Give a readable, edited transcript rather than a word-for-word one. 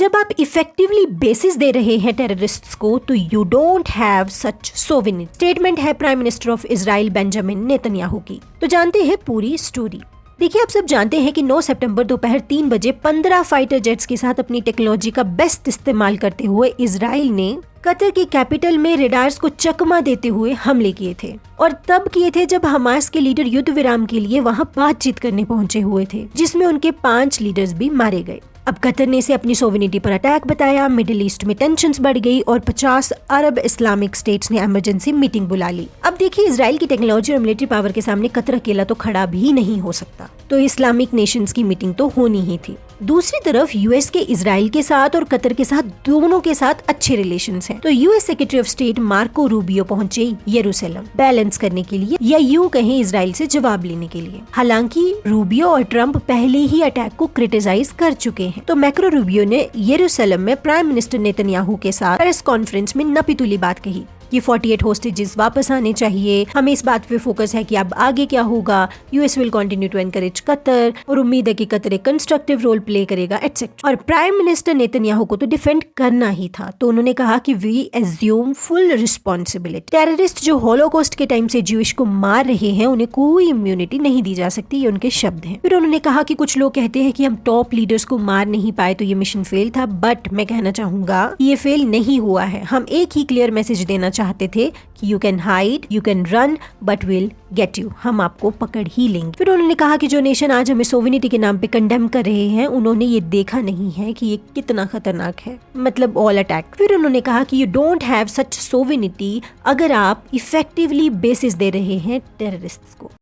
जब आप effectively basis दे रहे हैं टेररिस्ट्स को तो you don't have such sovereignty. Statement है prime minister of Israel Benjamin Netanyahu की। तो जानते हैं पूरी स्टोरी। देखिए, आप सब जानते हैं कि 9 सितंबर दोपहर 3 बजे 15 फाइटर जेट्स के साथ अपनी टेक्नोलॉजी का बेस्ट इस्तेमाल करते हुए इजराइल ने कतर की कैपिटल में रेडार्स को चकमा देते हुए हमले किए थे। और तब किए थे जब हमास के लीडर युद्ध विराम के लिए वहां बातचीत करने पहुंचे हुए थे, जिसमें उनके 5 लीडर्स भी मारे गए। अब कतर ने इसे अपनी सोवेनिटी पर अटैक बताया। मिडिल ईस्ट में टेंशन्स बढ़ गई और 50 अरब इस्लामिक स्टेट्स ने इमरजेंसी मीटिंग बुला ली। अब देखिए, इजराइल की टेक्नोलॉजी और मिलिट्री पावर के सामने कतर अकेला तो खड़ा भी नहीं हो सकता, तो इस्लामिक नेशंस की मीटिंग तो होनी ही थी। दूसरी तरफ यूएस के इजराइल के साथ और कतर के साथ दोनों के साथ अच्छे रिलेशंस हैं। तो US secretary of state Marco Rubio पहुंचे यरूशलेम बैलेंस करने के लिए, या यूं कहें इजराइल से जवाब लेने के लिए। हालांकि रूबियो और ट्रंप पहले ही अटैक को क्रिटिसाइज कर चुके हैं। तो मैक्रो रूबियो ने यरूशलेम में प्राइम मिनिस्टर नेतन्याहू के साथ प्रेस कॉन्फ्रेंस में नपीतुली बात कही कि 48 होस्टेजेस वापस आने चाहिए। हमें इस बात पे फोकस है कि अब आगे क्या होगा। US will continue to encourage Qatar और उम्मीद है कि कतर एक कंस्ट्रक्टिव रोल प्ले करेगा एटसेट्रा। और प्राइम मिनिस्टर नेतन्याहू को तो डिफेंड करना ही था, तो उन्होंने कहा कि we assume full responsibility. Terrorist जो होलोकॉस्ट के टाइम से ज्यूइश को मार रहे हैं उन्हें कोई इम्यूनिटी नहीं दी जा सकती, ये उनके शब्द हैं। फिर उन्होंने कहा कि कुछ लोग कहते हैं कि हम टॉप लीडर्स को मार नहीं पाए तो ये मिशन फेल था, बट मैं कहना चाहूंगा ये फेल नहीं हुआ है। हम एक ही क्लियर मैसेज देना चाहते थे कि you can hide, you can run, but will get you. हम आपको पकड़ ही लेंगे। फिर उन्होंने कहा कि जो नेशन आज हमें सोवेनिटी के नाम पे कंडेम कर रहे हैं, उन्होंने ये देखा नहीं है कि ये कितना खतरनाक है, मतलब ऑल अटैक। फिर उन्होंने कहा कि you don't have such sovereignty अगर आप इफेक्टिवली बेसिस दे रहे हैं टेररिस्ट्स को।